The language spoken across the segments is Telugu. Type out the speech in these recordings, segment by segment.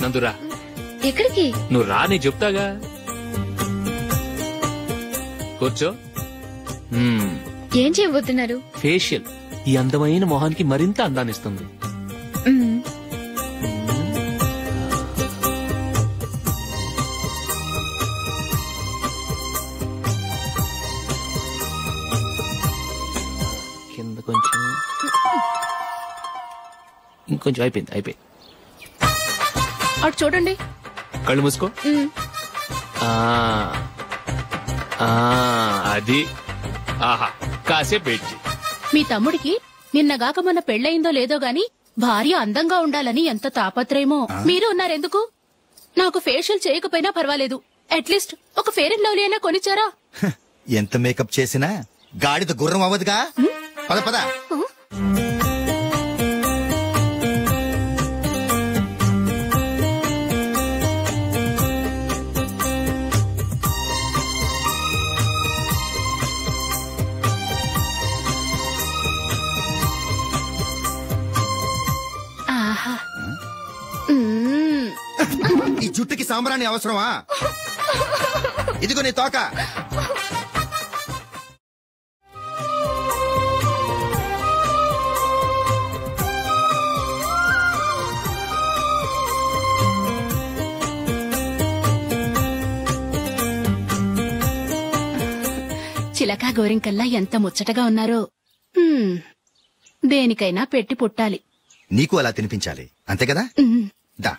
నందురా. ఎక్కడికి? నువ్వు రా, నేను చెప్తాగా. కూర్చో. ఏం చేయబోతున్నారు? ఫేషియల్. ఈ అందమైన మొహానికి మరింత అందాన్నిస్తుంది. కింద కొంచెం, ఇంకొంచెం. అయిపోయింది. అటు చూడండి. కళ్ళు మూసుకో. అది. ఆహా, కాసేపు పెట్టి. మీ తమ్ముడికి నిన్నగాక మొన్న పెళ్లయిందో లేదో గాని భార్య అందంగా ఉండాలని ఎంత తాపత్రయమో. మీరు ఉన్నారెందుకు? నాకు ఫేషియల్ చేయకపోయినా పర్వాలేదు, అట్లీస్ట్ ఒక ఫెయిర్ అండ్ లవ్లీ అయినా కొనిచ్చారా? ఎంత మేకప్ చేసినా గాడిద గుర్రం అవ్వదుగా. పద పద. ఈ జుట్టుకి సాంబ్రాణి అవసరమా? ఇదిగో నీ తోక. చిలకా గోరింకల్లా ఎంత ముచ్చటగా ఉన్నారో. దేనికైనా పెట్టి పుట్టాలి. నీకు అలా తినిపించాలి, అంతే కదా? దా.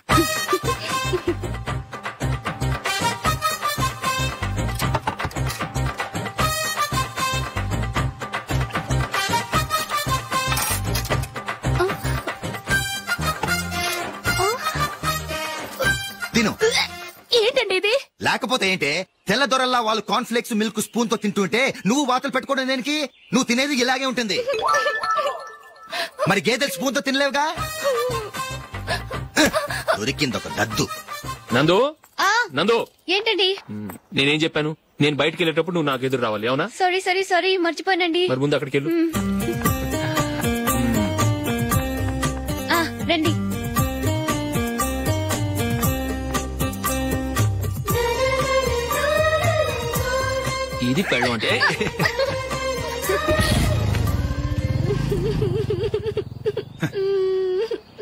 తిను. ఏంటండి ఇది? లేకపోతే ఏంటే, తెల్ల దొరల్లా వాళ్ళు కార్న్ఫ్లేక్స్ మిల్క్ స్పూన్ తో తింటుంటే నువ్వు వాతలు పెట్టుకోవడం దేనికి? నువ్వు తినేది ఇలాగే ఉంటుంది. మరి గేదెలు స్పూన్ తో తినలేవుగా. దొరికింది ఒక దద్దు. నందు, నందు. ఏంటండి? నేనేం చెప్పాను? నేను బయటకు వెళ్ళేటప్పుడు నువ్వు నాకు ఎదురు రావాలి, అవునా? సారీ మర్చిపోయానండి. మరి ముందు అక్కడికి వెళ్ళు. రండి. ఇది పెళ్ళం అంటే.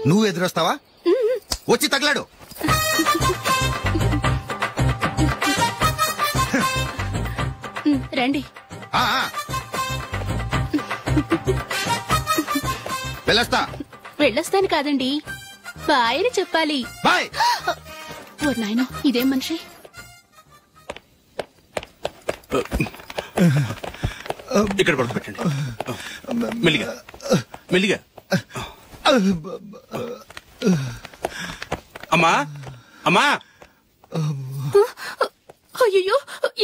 నువ్వు ఎదురొస్తావా? వచ్చి తగలాడు. రండి. వెళ్ళొస్తాను కాదండి, బాయ్ అని చెప్పాలి. బాయ్. ఓ నాయనో, ఇదేం మనిషి? ఇక్కడ పడుకోబెట్టండి. మెల్లిగా మెల్లిగా. అమ్మా అమ్మా. అయ్యో,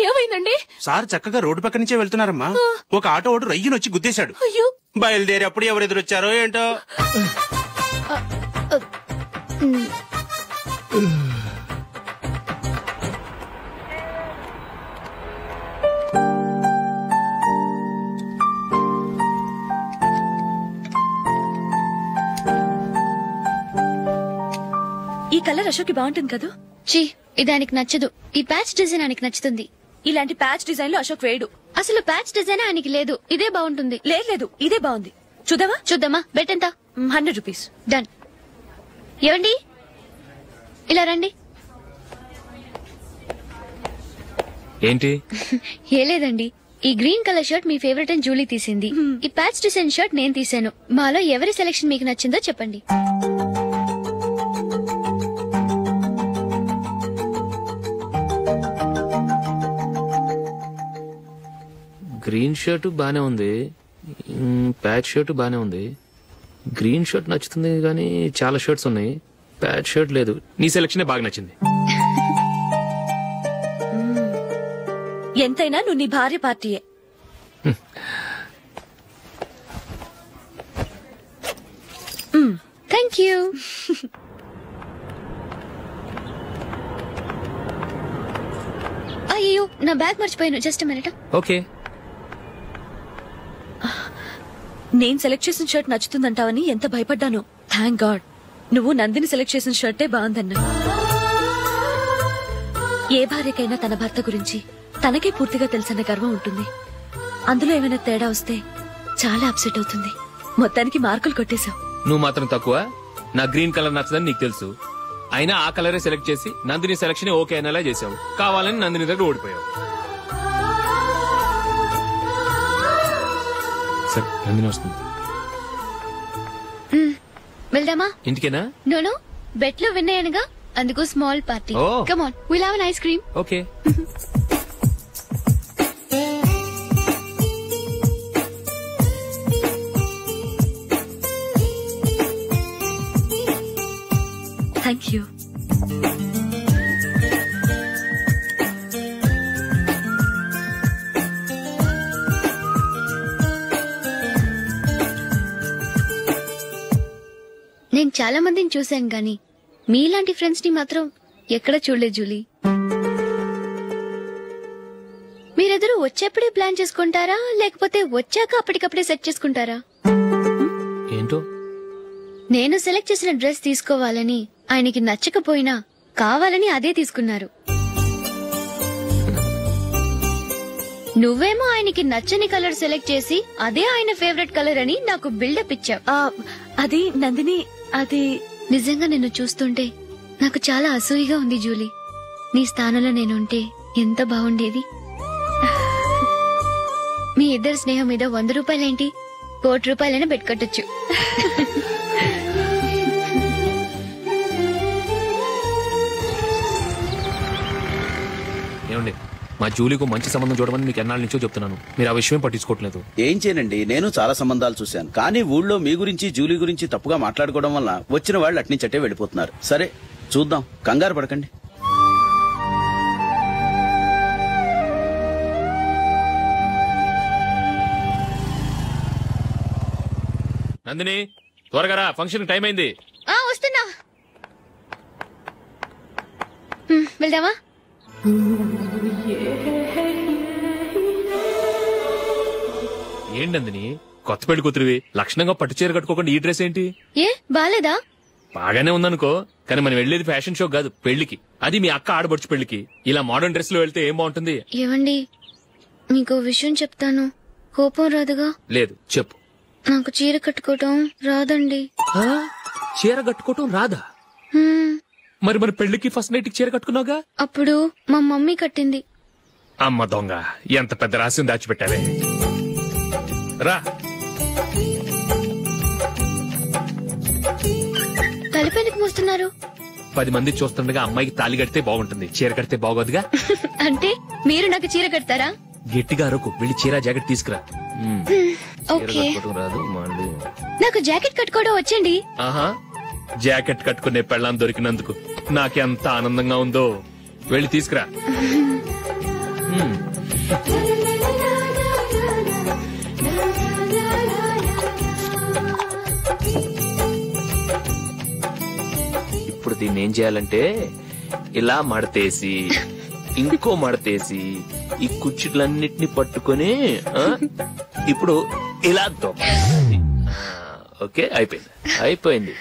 ఏమైందండి? సార్ చక్కగా రోడ్డు పక్క నుంచే వెళ్తున్నారమ్మా. ఒక ఆటో ఓడు రయ్యనొచ్చి గుద్దేశాడు. బయలుదేరి అప్పుడు ఎవరెదురొచ్చారో ఏంటో. ఈ కలర్ అశోక్ కి బాగుంటుంది కదా? చీ, ఇది ఆయనకి నచ్చదు. ఈ ప్యాచ్ డిజైన్ ఆయనకి నచ్చుతుంది. ఇలాంటి ప్యాచ్ డిజైన్ లో అశోక్ వేయడు. అసలు ప్యాచ్ డిజైన్ ఆయనకి లేదు. ఇదే బాగుంటుంది. లేదు, ఇదే బాగుంది. చూద్దామా? బెట్ ఎంత? 100 రూపీస్. డన్. ఏవండి, ఇలా రండి. ఏంటి? ఏ లేదండి, ఈ గ్రీన్ కలర్ షర్ట్ మీ ఫేవరెట్ అని జూలీ తీసింది. ఈ ప్యాచ్ డిజైన్ షర్ట్ నేను తీసాను. మాలో ఎవరి సెలెక్షన్ మీకు నచ్చిందో చెప్పండి. గ్రీన్ షర్ట్ బానే ఉంది, ప్యాచ్ షర్ట్ బానే ఉంది. గ్రీన్ షర్ట్ నచ్చుతుంది కానీ చాలా షర్ట్స్ ఉన్నాయి, ప్యాచ్ షర్ట్ లేదు. నీ సెలెక్షన్ బాగా నచ్చింది. ఎంతైనా నువ్వు నీ భార్య పార్టీయే. Thank you. అయ్యో, నా బ్యాగ్ మర్చిపోయాను. Just minute. ఓకే. నేను సెలెక్ట్ చేసిన షర్ట్ నచ్చుతుందంటావని ఎంత భయపడ్డాను. Thank God. నువ్వు నందిని సెలెక్ట్ చేసిన షర్టే బాగుందన్నా. ఏ భార్యకైనా తన భర్త గురించి తనకే పూర్తిగా తెలుసన్న గర్వం ఉంటుంది. అందులో ఏమైనా తేడా వస్తే చాలా అప్సెట్ అవుతుంది. మొత్తానికి మార్కులు కొట్టేశావు. నువ్వు మాత్రం తక్కువ. నా గ్రీన్ కలర్ నచ్చదని నీకు తెలుసు, అయినా ఆ కలరే సెలెక్ట్ చేసి నందిని సెలక్షన్ ఓకే అనేలా చేసావు. కావాలని నందిని దగ్గర ఓడిపోయావు. సరే, నందిని వస్తుంది. వెళ్దామా? ఇంటికేనా? నోను, బెట్ లో విన్ అయ్యానుగా, అందుకు small party. Oh. Come on, will have an ice cream. Okay. Thank you. నేను చాలా మందిని చూశాను గాని మీలాంటి ఫ్రెండ్స్ ని మాత్రం ఎక్కడ చూడలేదు జూలీ. మీరెదరూ వచ్చేప్పుడే ప్లాన్ చేసుకుంటారా, లేకపోతే వచ్చాక అప్పటికప్పుడే సెట్ చేసుకుంటారా? ఏంటో నేను సెలెక్ట్ చేసిన డ్రెస్ తీసుకోవాలని ఆయనకి నచ్చకపోయినా కావాలని అదే తీసుకున్నారు. నువ్వేమో ఆయనకి నచ్చని కలర్ సెలెక్ట్ చేసి అదే ఆయన ఫేవరెట్ కలర్ అని నాకు బిల్డప్ ఇచ్చావు. అది నందిని, అది నిజంగా నిన్ను చూస్తుంటే నాకు చాలా అసూయగా ఉంది జూలీ. నీ స్థానంలో నేనుంటే ఎంత బాగుండేది. మీ ఇద్దరు స్నేహం మీద 100 రూపాయలేంటి, 1 కోటి రూపాయలైనా పెట్టుకట్టొచ్చు. ఏమండి, మా జూలీకు మంచి సంబంధం చూడమని మీకు ఎన్నాళ్ళ నుంచో చెప్తున్నాను, మీరు ఆ విషయం పట్టించుకోవట్లేదు. ఏం చేయనండి, నేను చాలా సంబంధాలు చూశాను. కానీ ఊళ్ళో మీ గురించి జూలీ గురించి తప్పుగా మాట్లాడుకోవడం వల్ల వచ్చిన వాళ్ళు అట్నుంచటే వెళ్ళిపోతున్నారు. సరే చూద్దాం, కంగారు పడకండి. నందిని, త్వరగా రా, ఫంక్షన్ టైం అయింది. వస్తున్నా. వెళ్దామా? ఏంటి నందిని, కొత్త పెళ్లి కూతురివి, లక్షణంగా పట్టు చీర కట్టుకోకుండా ఈ డ్రెస్ ఏంటి? ఏ బాలేదా? బాగానే ఉందనుకో, కానీ మనం వెళ్లేది ఫ్యాషన్ షో కాదు, పెళ్లికి. అది మీ అక్క ఆడబడుచు పెళ్లికి. ఇలా మోడర్న్ డ్రెస్ లో వెళ్తే ఏం బాగుంటుంది? ఏవండి, మీకు విషయం చెప్తాను, కోపం రాదుగా? లేదు, చెప్పు. నాకు చీర కట్టుకోవటం రాదండి. చీర కట్టుకోవటం రాదా? మరి మన పెళ్లికి ఫస్ట్ నైట్ చీర కట్టుకున్నావుగా? అప్పుడు మా మమ్మీ కట్టింది. అమ్మ దొంగ, ఎంత పెద్ద రహస్యం దాచిపెట్టావే. రా. తలపెందుకు మోస్తున్నారు? 10 మంది చూస్తుండగా అమ్మాయికి తాళి కడితే బాగుంటుంది, చీర కడితే బాగోదుగా. అంటే మీరు నాకు చీర కడతారా? గట్టిగా అరకు, వెళ్ళి చీర జాకెట్ తీసుకురా. ఓకే. రాదు మళ్ళీ. నాకు జాకెట్ కట్టుకోవడం వచ్చండి. ఆహా, జాకెట్ కట్టుకునే పెళ్ళాం దొరికినందుకు నాకెంత ఆనందంగా ఉందో. వెళ్ళి తీసుకురా. ఇప్పుడు దీన్ని ఏం చేయాలంటే, ఇలా మడతేసి ఇంకో మడతేసి ఈ కుర్చీలన్నిటిని పట్టుకొని ఇప్పుడు ఇలా దొక్కాలి. ఓకే, అయిపోయింది అయిపోయింది.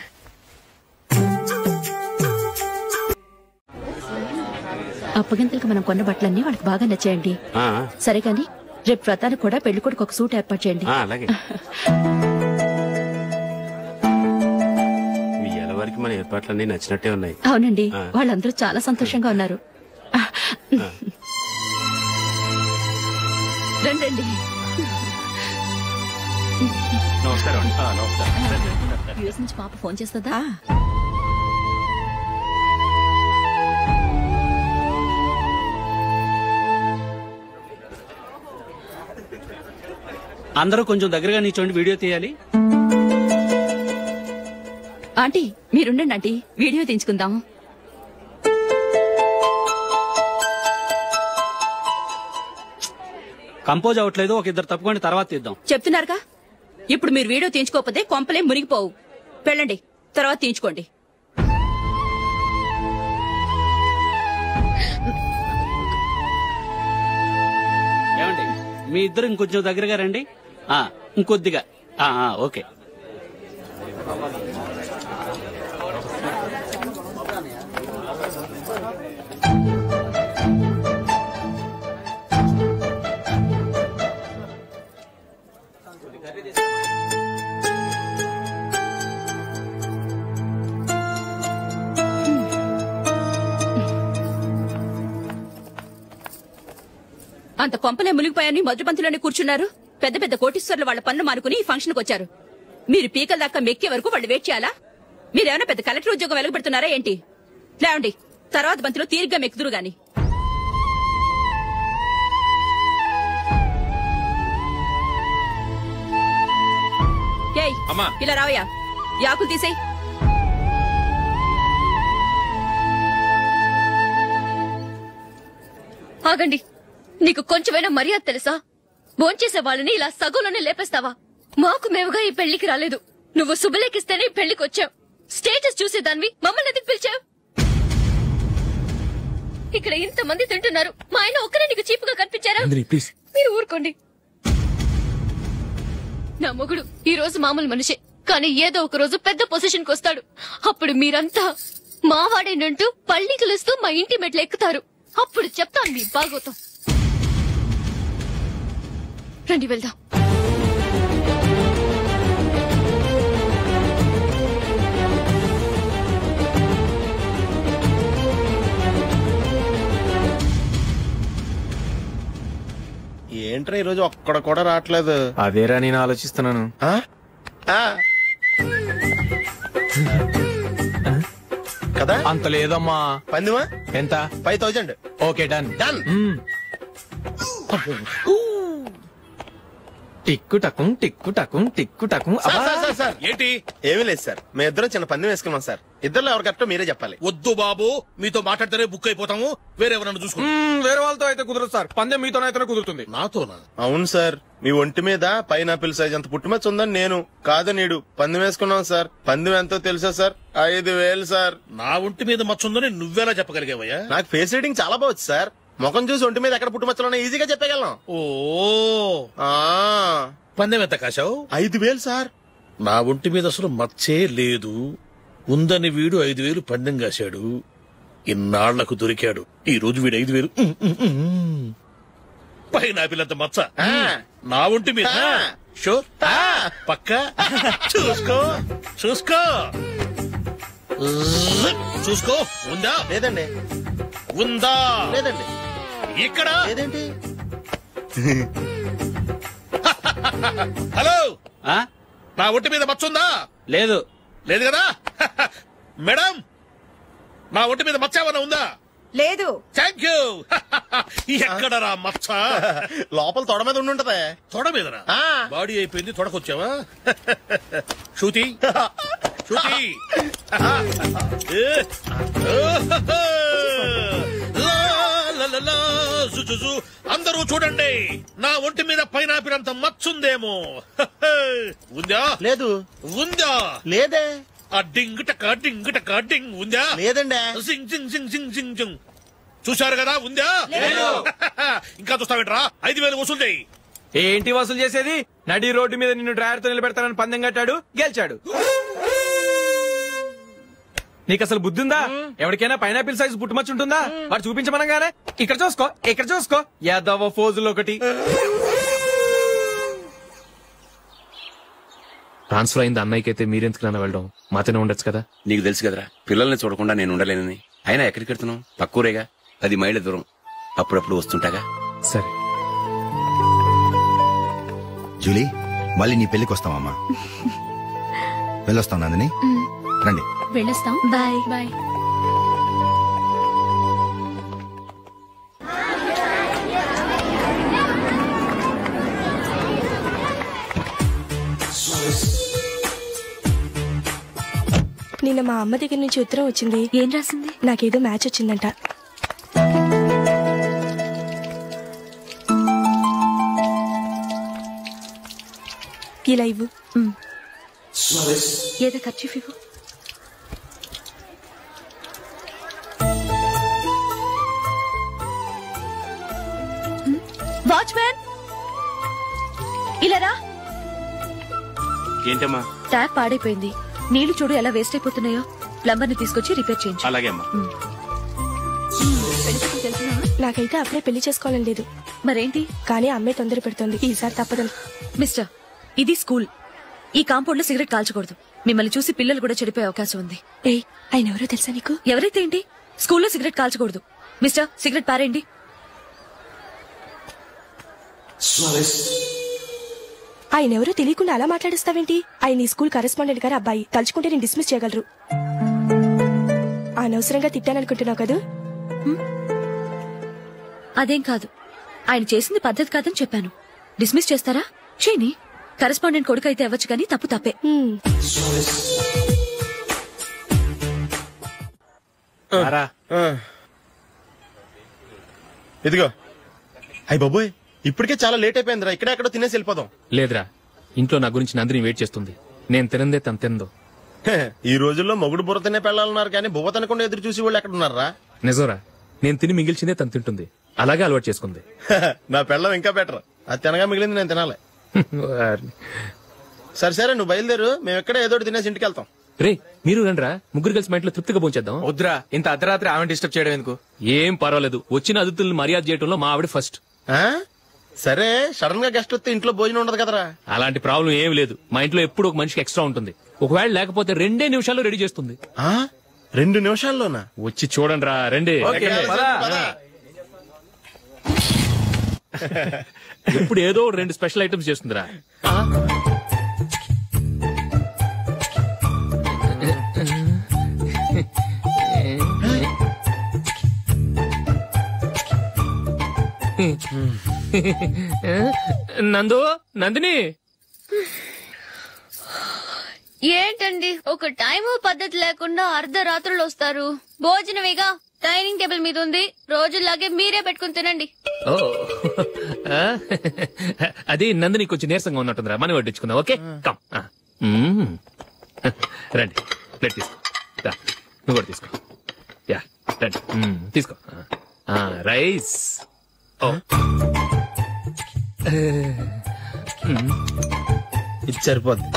అప్పగింతలకు మనం కొన్న బట్టలన్నీ వాళ్ళకి బాగా నచ్చాయండి. సరే కానీ రేపు వ్రతానికి కూడా పెళ్లి కొడుకు ఒక సూట్ ఏర్పాటు చేయండి. అలాగే. మీ ఎలవరికి మన ఏర్పాట్లన్నీ నచ్చినట్టే ఉన్నాయి. అవునండి, వాళ్ళందరూ చాలా సంతోషంగా ఉన్నారు. రండి. నమస్కారం. యూఎస్ నుంచి పాప ఫోన్ చేస్తుందా? అందరూ కొంచెం దగ్గరగా నిల్చోండి, వీడియో తీయాలి. ఆంటీ మీరుండండి ఆంటీ, వీడియో తీయించుకుందాం. కంపోజ్ అవ్వట్లేదు, ఒక ఇద్దరు తప్పుకొని తర్వాత తీద్దాం. చెప్తున్నారుగా, ఇప్పుడు మీరు వీడియో తీయించుకోకపోతే కొంపలే మునిగిపోవు. వెళ్ళండి, తర్వాత తీయించుకోండి. ఏమండి, మీ ఇద్దరు ఇంకొంచెం దగ్గరగా రండి. ఇంకొద్దిగా. ఓకే. అంత కొంపలే మునిగిపోయాని మొదటి పంతులోనే కూర్చున్నారు. పెద్ద పెద్ద కోటీశ్వర్లు వాళ్ళ పన్ను మానుకుని ఈ ఫంక్షన్ కు వచ్చారు. మీరు పీకల దాకా మెక్కే వరకు వాళ్ళు వెయిట్ చేయాలా? మీరేమైనా పెద్ద కలెక్టర్ ఉద్యోగం వెలగబెడుతున్నారా ఏంటి? లేవండి, తర్వాత బంతిలో తీరిగ్గా మెక్కుదురు గాని. ఇలా రావయ్యా, యాకులు తీసేయ్. ఆగండి, నీకు కొంచెమైనా మర్యాద తెలుసా? భోంచేసే వాళ్ళని ఇలా సగంలోనే లేపేస్తావా? మాకు మేముగా ఈ పెళ్లికి రాలేదు. నువ్వు శుభలేఖిస్తేనే ఈ పెళ్లికి వచ్చావు. స్టేటస్ చూసేదాన్ని మమ్మల్ని ఎందుకు పిలిచావు? ఇక్కడ ఇంతమంది తింటున్నారు, మా ఆయన ఒక్కరే నీకు చీపుగా కనిపించారా? మీరు ఊరుకోండి. నా మొగుడు ఈ రోజు మామూలు మనిషే, కానీ ఏదో ఒక రోజు పెద్ద పొజిషన్ కు వస్తాడు. అప్పుడు మీరంతా మావాడేనంటూ పళ్ళి కలుస్తూ మా ఇంటి మెట్లు ఎక్కుతారు. అప్పుడు చెప్తాను మీ బాగోతం. రండి వెళ్దాం. ఏంట్రా ఈరోజు ఒక్కడ కూడా రావట్లేదు? అదేరా నేను ఆలోచిస్తున్నాను. కదా అంత లేదమ్మా. పందిమా ఎంత? 5000. Okay done. డన్. టిక్కు టకుం టిక్కు టకుం టిక్కు టకుం. సార్ ఏంటి? ఏమీ లేదు సార్, మేము ఇద్దరం చిన్న పందెం వేసుకున్నాం సార్. ఇద్దరు ఎవరు కరెక్టో మీరే చెప్పాలి. వద్దు బాబు, మీతో మాట్లాడితేనే బుక్ అయిపోతాము. వేరెవరన్నా చూసుకుంటాం. వేరే వాళ్ళతో అయితే కుదరదు సార్, పందెం మీతోనైతేనే కుదురుతుంది. నాతోనా? అవును సార్, మీ ఒంటి మీద పైనాపిల్ సైజ్ అంత పుట్టుమచ్చ ఉందని నేను కాదనీడు పందెం వేసుకున్నాం సార్. పందెం ఎంతో తెలుసా సార్? 5000 సార్. నా ఒంటి మీద మచ్చ ఉందని నువ్వెలా చెప్పగలిగావయ్యా? నాకు ఫేస్ రీడింగ్ చాలా బాగుంది సార్. ముఖం చూసి ఒంటి మీద ఎక్కడ పుట్టుమచ్చలో ఈజీగా చెప్పగలం. ఓ పందెం ఎంత కాశావు? 5000 సార్. నా ఒంటి మీద అసలు మచ్చే లేదు. ఉందని వీడు 5000 పందెం కాశాడు. ఇన్నాళ్లకు దొరికాడు. ఈ రోజు వీడు 5000. పైనాపిల్ అంత మచ్చ నా ఒంటి మీద. షూర్ పక్క చూసుకో చూసుకో చూసుకో. ఉందా? లేదండి. ఉందా? లేదండి. ఇక్కడ లేదేంటి? హలో, నా ఒంటి మీద మచ్చ ఉందా? లేదు. లేదు కదా? మేడం, నా ఒంటి మీద మచ్చ ఏమన్నా ఉందా? లేదు. Thank you. ఎక్కడరా మచ్చ? లోపల తొడ మీద ఉండుంటదే. తొడ మీదనా? బాడీ అయిపోయింది, తొడకొచ్చావా? శృతి శృతి, అందరూ చూడండి, నా ఒంటి మీద పైనాపిల్ అంత మచ్చుందేమో. ఉందా? లేదు. ఉందా? లేదే. ఆ డింగ్ టక డింగ్ టక డింగ్ ఉందా? లేదండి. సింగ్ సింగ్ సింగ్ సింగ్ సింగ్ సింగ్. చూశారు కదా? ఉందా? ఇంకా చూస్తావేంట్రా? 5000 వసూలు చేయి. ఏంటి వసూలు చేసేది? నడి రోడ్డు మీద నిన్ను డ్రైవర్ తో నిలబెడతానని పందెం కట్టాడు, గెలిచాడు. నీకు అసలు బుద్ధి ఉందా? ఎవరికైనా పైనాపిల్ సైజ్ పుట్టుమచ్చు ఉంటుందా? వాడు చూపించమనగానే ఇక్కడ చూసుకో ఇక్కడ చూసుకో, యాదవ ఫోజులు ఒకటి. ట్రాన్స్ఫర్ అయింది అన్నయ్యకి అయితే మీరెందుకు నాన్న వెళ్ళడం? మాతోనే ఉండొచ్చు కదా. నీకు తెలుసు కదరా, పిల్లల్ని చూడకుండా నేను ఉండలేనని. అయినా ఎక్కడికి వెళ్తున్నావు? పక్కూరేగా, 10 మైళ్ళ దూరం. అప్పుడప్పుడు వస్తుంటాగా. సరే జూలీ, మళ్ళీ నీ పెళ్లికి వస్తామమ్మా. వెళ్ళొస్తాం నందిని. రండి. వెళ్ళొస్తాం. Bye bye. నిన్న మా అమ్మ దగ్గర నుంచి ఉత్తరం వచ్చింది. ఏం రాసింది? నాకేదో మ్యాచ్ వచ్చిందంట. ఇలా ఇవ్వు. ఏదో ఖర్చు ఇవ్వు. వాచ్మ్యాన్, ఇలా రా. ఏంటమ్మా? ట్యాప్ పాడైపోయింది. నీళ్లు చూడు ఎలా వేస్ట్ అయిపోతున్నాయో. ప్లంబర్ ని తీసుకొచ్చి రిపేర్ చేయించు. అలాగే అమ్మా. నాకైతే అప్పుడే పెళ్లి చేసుకోవాలని లేదు. మరేంటి? కానీ అమ్మే తొందర పెడుతోంది. ఈసారి తప్పదు. మిస్టర్, ఇది స్కూల్. ఈ కాంపౌండ్ లో సిగరెట్ కాల్చకూడదు. మిమ్మల్ని చూసి పిల్లలు కూడా చెడిపోయే అవకాశం ఉంది. ఏయ్, ఆయన ఎవరో తెలుసా నీకు? ఎవరైతే ఏంటి? స్కూల్లో సిగరెట్ కాల్చకూడదు. మిస్టర్, సిగరెట్ పారేయండి. ఆయన ఎవరో తెలియకుండా అలా మాట్లాడిస్తావేంటి? ఆయన ఈ స్కూల్ కరెస్పాండెంట్ గారి అబ్బాయి. తలుచుకుంటే నేను డిస్మిస్ చేయగలరు. అనవసరంగా తిట్టాననుకుంటున్నావు కదా? అదేం కాదు, ఆయన చేసింది పద్ధతి కాదని చెప్పాను. డిస్మిస్ చేస్తారా? చేయని. కరెస్పాండెంట్ కొడుకు అయితే అవ్వచ్చు కానీ తప్పు తప్పే. ఇదిగో. అయ్య బాబోయ్, ఇప్పటికే చాలా లేట్ అయిపోయిందిరా. ఇక్కడెక్కడో తినేసి వెళ్ళిపోదాం. లేదురా, ఇంట్లో నా గురించి నందిని వెయిట్ చేస్తుంది. నేను తినందే తను తిందో. ఈ రోజుల్లో మొగుడు బుర్ర తినే పెళ్ళాలన్నారు కానీ బువ్వ తినకుండా ఎదురు చూసి వాళ్ళు ఎక్కడ ఉన్నారా? నిజంరా, నేను తిని మిగిల్చిందే తను తింటుంది. అలాగే అలవాటు చేసుకుంది. నా పెళ్ళం ఇంకా బెటర్. అది తినగా మిగిలింది నేను తినాలి. సరే సరే, నువ్వు బయలుదేరు. మేము ఎక్కడ ఏదో తినేసి ఇంటికి వెళ్తాం. రే, మీరు రండిరా, ముగ్గురు కలిసి మా ఇంట్లో తృప్తిగా పోంచేద్దాం. వద్దురా, ఇంత అర్ధరాత్రి ఆమె డిస్టర్బ్ చేయడం ఎందుకు? ఏం పర్వాలేదు, వచ్చిన అతిథులను మర్యాద చేయడంలో మా ఆవిడ ఫస్ట్. సరే, సడన్ గా గెస్ట్ వస్తే ఇంట్లో భోజనం ఉండదు కదరా? అలాంటి ప్రాబ్లం ఏం లేదు. మా ఇంట్లో ఎప్పుడు ఒక మనిషికి ఎక్స్ట్రా ఉంటుంది. ఒకవేళ లేకపోతే 2 నిమిషాల్లో రెడీ చేస్తుంది. 2 నిమిషాల్లోనా? వచ్చి చూడండి రా, రండి. ఎప్పుడు ఏదో 2 స్పెషల్ ఐటమ్స్ చేస్తుందిరా. నందు, నందిని. ఏంటండి ఒక టైము పద్ధతి లేకుండా అర్ధరాత్రులు వస్తారు? భోజనమేగా డైనింగ్ టేబుల్ మీద ఉంది. రోజుల్లాగే మీరే పెట్టుకుని తినండి. అది నందిని కొంచెం నీరసంగా ఉన్నట్టుందిరా, మనం వడ్డించుకుందాం. Okay, come. రండి, ప్లేట్ తీసుకో. నువ్వు కూడా తీసుకో. యా, రండి, తీసుకో. రైస్. ఇది సరిపోద్ది.